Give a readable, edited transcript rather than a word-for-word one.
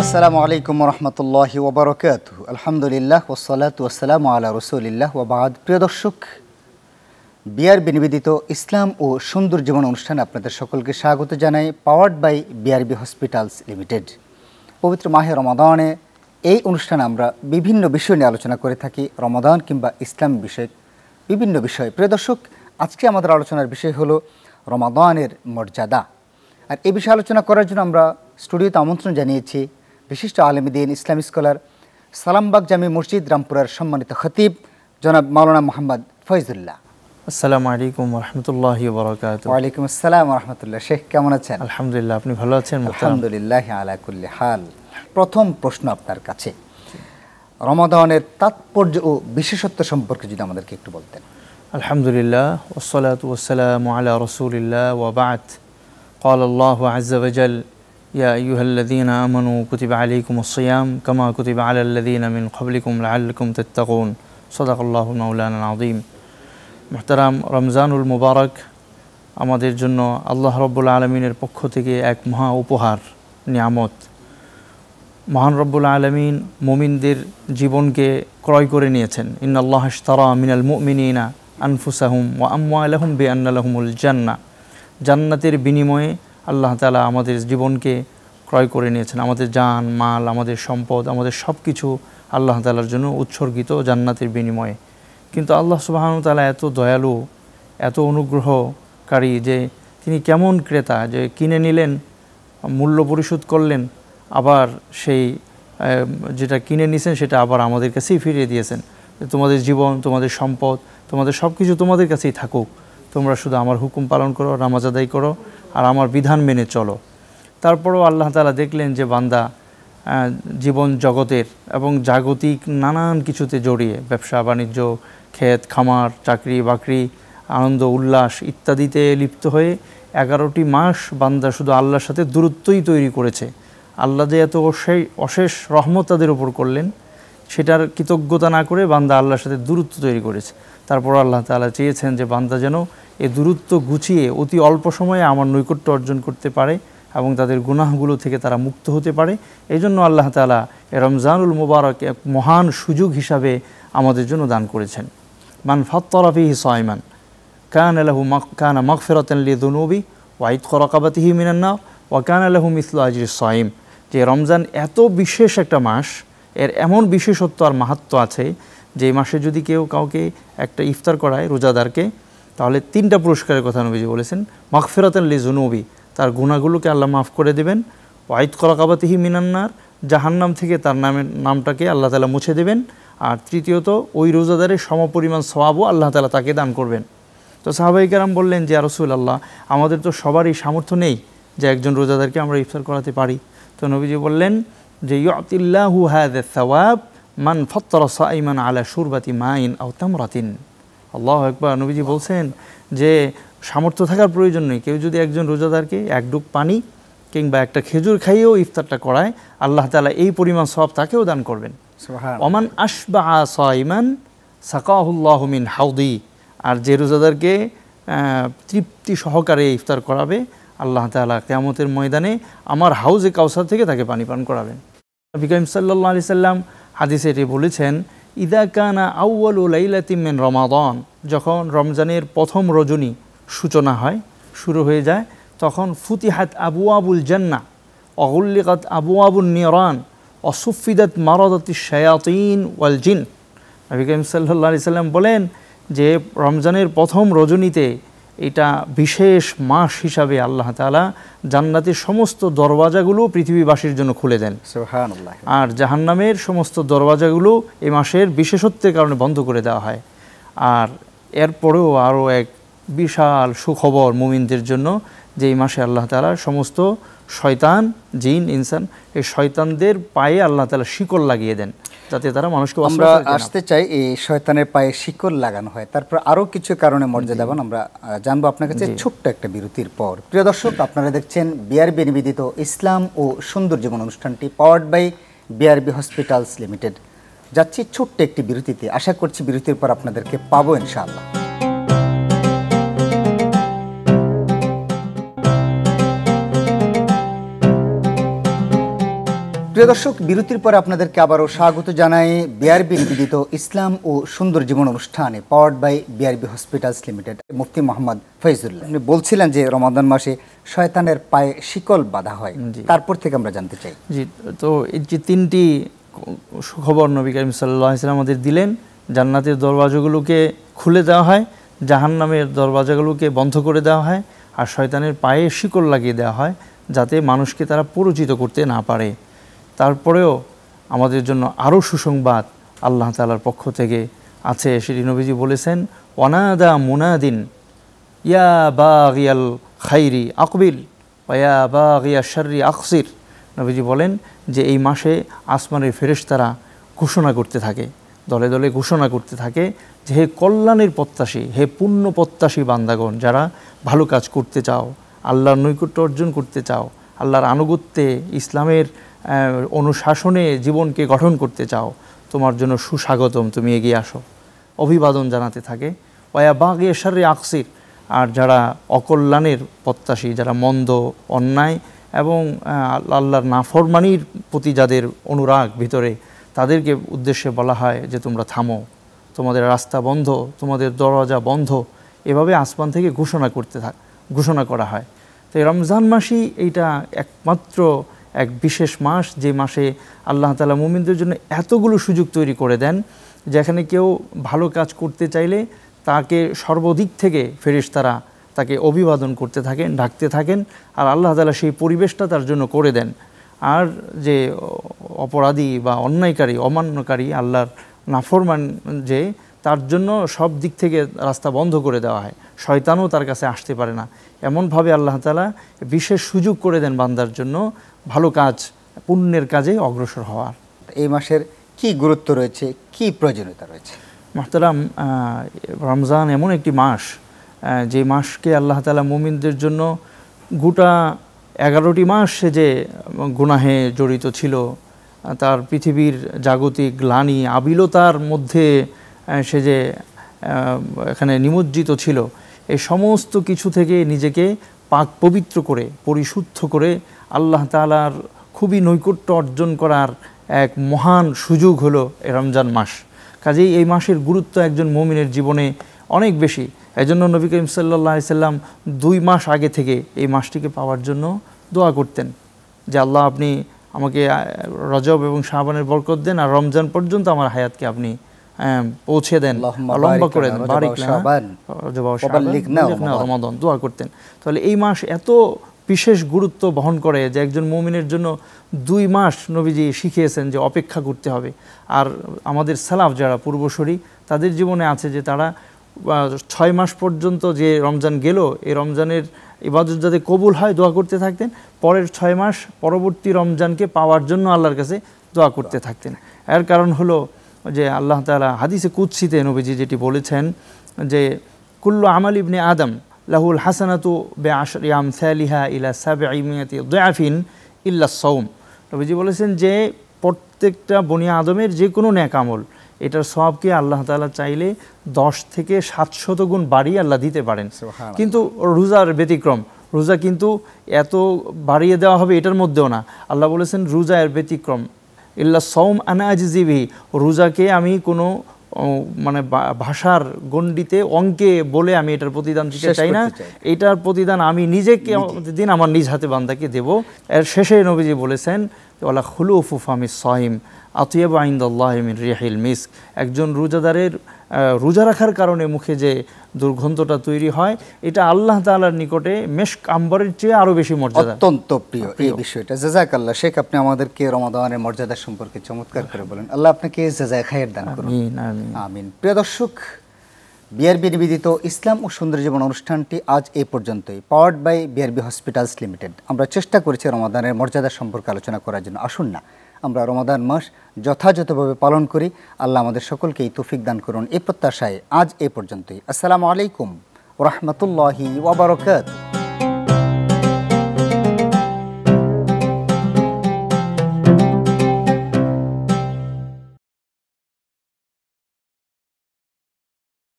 আসসালামু আলাইকুম রহমতুল্লাহি ওবরাকাতুহু। আলহামদুলিল্লাহ ওয়াসসালাতু ওয়াসসালামু আলা রাসূলিল্লাহ ওয়া বাদ। প্রিয় দর্শক, বিআরবি নিবেদিত ইসলাম ও সুন্দর জীবন অনুষ্ঠানে আপনাদের সকলকে স্বাগত জানাই, powered by BRB hospitals limited. পবিত্র মাহে রমাদানে এই অনুষ্ঠানে আমরা বিভিন্ন বিষয় নিয়ে আলোচনা করে থাকি, রমাদান কিংবা ইসলাম বিষয়ক বিভিন্ন বিষয়। প্রিয় দর্শক, আজকে আমাদের আলোচনার বিষয় হলো রমাদানের মর্যাদা। আর এই বিষয়ে আলোচনা করার জন্য আমরা স্টুডিওতে আমন্ত্রণ জানিয়েছি বিশিষ্ট আলেমে দ্বীন, ইসলামী স্কলার, সালামবাগ জামি মসজিদ, রামপুরার সম্মানিত খতিব জনাব মাওলানা মোহাম্মদ ফয়জুল্লাহ। আসসালামু আলাইকুম ওরহমতুল্লাহি ওয়াবারাকাতুহু। ওয়ালাইকুম আসসালাম ওরহমতুল্লাহ। শেখ কেমন আছেন? আলহামদুলিল্লাহ, আপনি ভালো আছেন? আলহামদুলিল্লাহ আলা কুল্লি হাল। প্রথম প্রশ্ন আপনার কাছে, রমাদানের তাৎপর্য ও বিশেষত্ব সম্পর্কে যদি আমাদেরকে একটু বলতেন। আলহামদুলিল্লাহ ওয়াসসালাতু ওয়াসসালামু আলা রাসূলিল্লাহ ওয়া বা'দ। قال الله عز وجل يا أيها الذين آمنوا كتب عليكم الصيام كما كتب على الذين من قبلكم لعلكم تتقون صدق الله مولانا العظيم। মুহতারাম, রমজানুল মুবারক আমাদের জন্য আল্লাহ রব্বুল আলমিনের পক্ষ থেকে এক মহা উপহার, নিয়ামত। মহান রব্বুল আলমিন মুমিনদের জীবনকে ক্রয় করে নিয়েছেন। ইন্নাল্লাহ ইশতারা মিনাল মুমিনিনা আনফুসাহুম ওয়া আমওয়ালাহুম বিআন্না লাহুমুল জান্নাহ। জান্নাতের বিনিময়ে আল্লাহ তাআলা আমাদের জীবনকে ক্রয় করে নিয়েছেন। আমাদের জান মাল, আমাদের সম্পদ, আমাদের সব কিছু আল্লাহ তাআলার জন্য উৎসর্গিত জান্নাতের বিনিময়ে। কিন্তু আল্লাহ সুবহানাহু ওয়া তাআলা এত দয়ালু, এত অনুগ্রহকারী যে তিনি কেমন ক্রেতা, যে কিনে নিলেন, মূল্য পরিশোধ করলেন, আবার সেই যেটা কিনে নিয়েছেন সেটা আবার আমাদের কাছেই ফিরিয়ে দিয়েছেন। তোমাদের জীবন, তোমাদের সম্পদ, তোমাদের সব কিছু তোমাদের কাছেই থাকুক, তোমরা শুধু আমার হুকুম পালন করো, নামাজ আদায় করো, আর আমার বিধান মেনে চলো। তারপরেও আল্লাহ তাআলা দেখলেন যে বান্দা জীবন জগতের এবং জাগতিক নানান কিছুতে জড়িয়ে, ব্যবসা বাণিজ্য, ক্ষেত খামার, চাকরি বাকরি, আনন্দ উল্লাস ইত্যাদিতে লিপ্ত হয়ে 11টি মাস বান্দা শুধু আল্লাহর সাথে দূরত্বই তৈরি করেছে। আল্লাহ যে এত অশেষ রহমত তাদের উপর করলেন, সেটার কৃতজ্ঞতা না করে বান্দা আল্লাহর সাথে দূরত্ব তৈরি করেছে। তারপর আল্লাহ তাআলা চেয়েছেন যে বান্দা যেন এই দূরত্ব গুছিয়ে অতি অল্প সময়ে আমার নৈকট্য অর্জন করতে পারে এবং তাদের গুনাহগুলো থেকে তারা মুক্ত হতে পারে। এই জন্য আল্লাহ তাআলা এই রমজানুল মুবারক এক মহান সুযোগ হিসাবে আমাদের জন্য দান করেছেন। মান ফাত্তারা ফীহি সায়মান কানা মাগফিরাতান লিযুনুবি ওয়া ইতকা রাকাবাতিহি মিনান নার ওয়া কানা লাহু মিসলু আজরিস সায়িম। যে রমজান এত বিশেষ একটা মাস, এর এমন বিশেষত্ব আর মাহাত্ম্য আছে যে এই মাসে যদি কেউ কাউকে একটা ইফতার করায়, রোজাদারকে, তাহলে 3টা পুরস্কারের কথা নবীজি বলেছেন। মাগফিরাতান লিযুনুবি, তার গুনাহগুলোকে আল্লাহ মাফ করে দেবেন। ওয়া ইতকা রাকাবাতিহি মিনান নার, জাহান্নাম থেকে তার নামটাকে আল্লাহ তাআলা মুছে দেবেন। আর তৃতীয়ত, ওই রোজাদারের সমপরিমাণ সওয়াবও আল্লাহ তাআলা তাকে দান করবেন। তো সাহাবায়ে কেরাম বললেন যে ইয়া রাসূলুল্লাহ, আমাদের তো সবারই সামর্থ্য নেই যে একজন রোজাদারকে আমরা ইফতার করাতে পারি। তো নবীজি বললেন যে ইউতিল্লাহু হাযা সাওয়াব মান ফাত্তারা সাইমান আলা শুরবাতি মাইন আও তামরাতিন। আল্লাহু আকবার। নবীজি বলছেন যে সামর্থ্য থাকার প্রয়োজন নেই, কেউ যদি একজন রোজাদারকে এক ডুব পানি কিংবা একটা খেজুর খাইয়েও ইফতারটা করায়, আল্লাহ তাআলা এই পরিমাণ সওয়াব তাকেও দান করবেন। ওমান আশবাআ সাইমান সাকাহুল্লাহু মিন হাউদি। আর যে রোজাদারকে তৃপ্তি সহকারে ইফতার করাবে, আল্লাহ তাআলা কিয়ামতের ময়দানে আমার হাউজে কাউসার থেকে তাকে পানি পান করাবেন। নবী করিম সাল্লাল্লাহু আলাইহি সাল্লাম হাদিসে এটি বলেছেন, ইদা কানা আউয়ালু লাইলাতিন মিন রমাদান, যখন রমজানের প্রথম রজনী সূচনা হয়, শুরু হয়ে যায়, তখন ফুতিহাত আবওয়াবুল জান্নাহ ওয়া গুল্লিকাত আবওয়াবুন নিরান ওয়া সুফিদাত মারাদাতিশ শায়াতিন ওয়াল জিন। নবী করিম সাল্লাল্লাহু আলাইহি সাল্লাম বলেন যে রমজানের প্রথম রজনীতে, এটা বিশেষ মাস হিসাবে আল্লাহ তাআলা জান্নাতের সমস্ত দরওয়াজাগুলো পৃথিবীবাসীর জন্য খুলে দেন। সুবহানাল্লাহ। আর জাহান্নামের সমস্ত দরওয়াজাগুলো এই মাসের বিশেষত্বের কারণে বন্ধ করে দেওয়া হয়। আর এরপরেও আরও এক বিশাল সুখবর মুমিনদের জন্য, যে এই মাসে আল্লাহ তাআলা সমস্ত শয়তান, জিন, ইনসান, এই শয়তানদের পায়ে আল্লাহ তাআলা শিকল লাগিয়ে দেন, যাতে তারা মানুষকে। আমরা আসতে চাই এই শয়তানের পায়ে শিকল লাগানো হয়, তারপর আরও কিছু কারণে মর্যাদাবান আমরা জানবো আপনার কাছে ছোট্ট একটা বিরতির পর। প্রিয় দর্শক, আপনারা দেখছেন বিআরবি নিবেদিত ইসলাম ও সুন্দর জীবন অনুষ্ঠানটি, powered by BRB hospitals limited. যাচ্ছি ছোট্ট একটি বিরতিতে, আশা করছি বিরতির পর আপনাদেরকে পাবো ইনশাআল্লাহ। প্রিয় দর্শক, বিরতির পরে আপনাদেরকে আবারও স্বাগত জানাই বিআরবি নিবেদিত ইসলাম ও সুন্দর জীবন অনুষ্ঠানে, powered by BRB hospitals limited. Mufti Mohammad Foyzullah, আপনি বলছিলেন যে রমাদান মাসে শয়তানের পায়ে শিকল বাঁধা হয়, তারপর থেকে আমরা জানতে চাই। জি, তো এই যে তিনটি সুখবর নবী করিম সাল্লাল্লাহু আলাইহি ওয়াসাল্লাম আমাদের দিলেন, জান্নাতের দরওয়াজাগুলোকে খুলে দেওয়া হয়, জাহান্নামের দরওয়াজাগুলোকে বন্ধ করে দেওয়া হয়, আর শয়তানের পায়ে শিকল লাগিয়ে দেওয়া হয় যাতে মানুষকে তারা পরিচিত করতে না পারে। তারপরেও আমাদের জন্য আরও সুসংবাদ আল্লাহ তাআলার পক্ষ থেকে আছে। সেটি নবীজি বলেছেন, ওয়ানাদা মুনাদিন ইয়া বাগিয়াল খাইরি আকবিল ওয়া বাগিয়া শাররি আকসির। নবীজি বলেন যে এই মাসে আসমানের ফেরেশতারা ঘোষণা করতে থাকে, দলে দলে ঘোষণা করতে থাকে যে হে কল্যাণের প্রত্যাশী, হে পুণ্য প্রত্যাশী বান্দাগণ, যারা ভালো কাজ করতে চাও, আল্লাহর নৈকট্য অর্জন করতে চাও, আল্লাহর আনুগত্যে ইসলামের অনুশাসনে জীবনকে গঠন করতে চাও, তোমার জন্য সুস্বাগতম, তুমি এগিয়ে আসো, অভিবাদন জানাতে থাকে। ওয়া বাগিয়া শাররি আকসির, আর যারা অকল্যাণের প্রত্যাশী, যারা মন্দ, অন্যায় এবং আল্লাহর নাফরমানির প্রতি যাদের অনুরাগ ভিতরে, তাদেরকে উদ্দেশ্যে বলা হয় যে তোমরা থামো, তোমাদের রাস্তা বন্ধ, তোমাদের দরজা বন্ধ। এভাবে আসমান থেকে ঘোষণা করা হয়। তো এই রমজান মাসই এইটা একমাত্র এক বিশেষ মাস, যে মাসে আল্লাহ তাআলা মুমিনদের জন্য এতগুলো সুযোগ তৈরি করে দেন, যেখানে কেউ ভালো কাজ করতে চাইলে তাকে সর্বদিক থেকে ফেরেশতারা তাকে অভিবাদন করতে থাকেন, ডাকতে থাকেন, আর আল্লাহ তাআলা সেই পরিবেশটা তার জন্য করে দেন। আর যে অপরাধী বা অন্যায়কারী, অমান্যকারী, আল্লাহর নাফরমান, যে তার জন্য সব দিক থেকে রাস্তা বন্ধ করে দেওয়া হয়, শয়তানও তার কাছে আসতে পারে না। এমনভাবে আল্লাহ তাআলা বিশেষ সুযোগ করে দেন বান্দার জন্য ভালো কাজ, পুণ্যের কাজে অগ্রসর হওয়ার। এই মাসের কি গুরুত্ব রয়েছে, কি প্রয়োজনীয়তা রয়েছে? মুহতারাম, রমজান এমন একটি মাস, যে মাসকে আল্লাহ তাআলা মুমিনদের জন্য গোটা 11টি মাস সে যে গুনাহে জড়িত ছিল, তার পৃথিবীর জাগতিক গ্লানি আবিলতার মধ্যে সে যে এখানে নিমজ্জিত ছিল, এই সমস্ত কিছু থেকে নিজেকে পাক পবিত্র করে, পরিশুদ্ধ করে আল্লাহ তাআলার খুবই নৈকট্য অর্জন করার এক মহান সুযোগ হলো এই রমজান মাস। কাজেই এই মাসের গুরুত্ব একজন মুমিনের জীবনে অনেক বেশি। এজন্য নবী করিম সাল্লাল্লাহু আলাইহি সাল্লাম 2 মাস আগে থেকে এই মাসটিকে পাওয়ার জন্য দোয়া করতেন যে আল্লাহ, আপনি আমাকে রজব এবং শাবানের বরকত দেন, আর রমজান পর্যন্ত আমার হায়াতকে আপনি পৌঁছে দেন, লম্বা করে দেন, রমাদান দোয়া করতেন। তাহলে এই মাস এত বিশেষ গুরুত্ব বহন করে যে একজন মুমিনের জন্য 2 মাস নবীজি শিখিয়েছেন যে অপেক্ষা করতে হবে। আর আমাদের সালাফ যারা পূর্বসূরি, তাদের জীবনে আছে যে তারা 6 মাস পর্যন্ত যে রমজান গেল, এই রমজানের ইবাদত যাতে কবুল হয় দোয়া করতে থাকতেন, পরের 6 মাস পরবর্তী রমজানকে পাওয়ার জন্য আল্লাহর কাছে দোয়া করতে থাকতেন। এর কারণ হলো যে আল্লাহ তাআলা হাদিসে কুদসিতে নবীজি যেটি বলেছেন যে কুল্লু আমাল ইবনে আদম লাহুল হাসানাতু বিআশরি আমসালিহা ইলা 700 দিআফিন ইল্লা সাওম। নবীজি বলেছেন যে প্রত্যেকটা বনি আদমের যে কোনো নেক আমল, এটার সওয়াবকে আল্লাহ তাআলা চাইলে 10 থেকে 700 গুণ বাড়িয়ে আল্লাহ দিতে পারেন। কিন্তু রোজার ব্যতিক্রম, রোজা কিন্তু এত বাড়িয়ে দেওয়া হবে এটার মধ্যেও না। আল্লাহ বলেছেন রোজা এর ব্যতিক্রম, ইল্লা সাওম আনা আজজি বিহি, রোজাকে আমি কোনো মানে ভাষার গণ্ডিতে অঙ্কে বলে আমি এটার প্রতিদান দিতে চাই না, এটার প্রতিদান আমি নিজেকে দিন আমার নিজ হাতে বান্দাকে দেব। এর শেষে নবীজি বলেছেন ওয়ালা খুলুফু ফামিস সাইম আতিয়াবু ইনদাল্লাহি মিন রিহিল মিস্ক, একজন রোজাদারের রোজা রাখার কারণে মুখে যে দুর্গন্ধটা তৈরি হয়, এটা আল্লাহ তাআলার নিকটে মেশক আম্বরের চেয়ে আরো বেশি মর্যাদা, অত্যন্ত প্রিয় এই বিষয়টা। জাযাকাল্লাহ শেখ, আপনি আমাদেরকে রমাদানের মর্যাদা সম্পর্কে চমৎকার করে বলেন। আল্লাহ আপনাকে জাযায়ে খায়ের দান করুন। আমিন। প্রিয় দর্শক, বিআরবি নিবেদিত ইসলাম ও সুন্দর জীবন অনুষ্ঠানটি আজ এই পর্যন্তই, powered by BRB hospitals limited. আমরা চেষ্টা করেছি রমাদানের মর্যাদা সম্পর্কে আলোচনা করার জন্য। আসুন না আমরা রমাদান মাস যথাযথভাবে পালন করি। আল্লাহ আমাদের সকলকেই তৌফিক দান করুন এই প্রত্যাশায় আজ এই পর্যন্তই। আসসালামু আলাইকুম ওয়া রাহমাতুল্লাহি ওয়া বারাকাতুহু।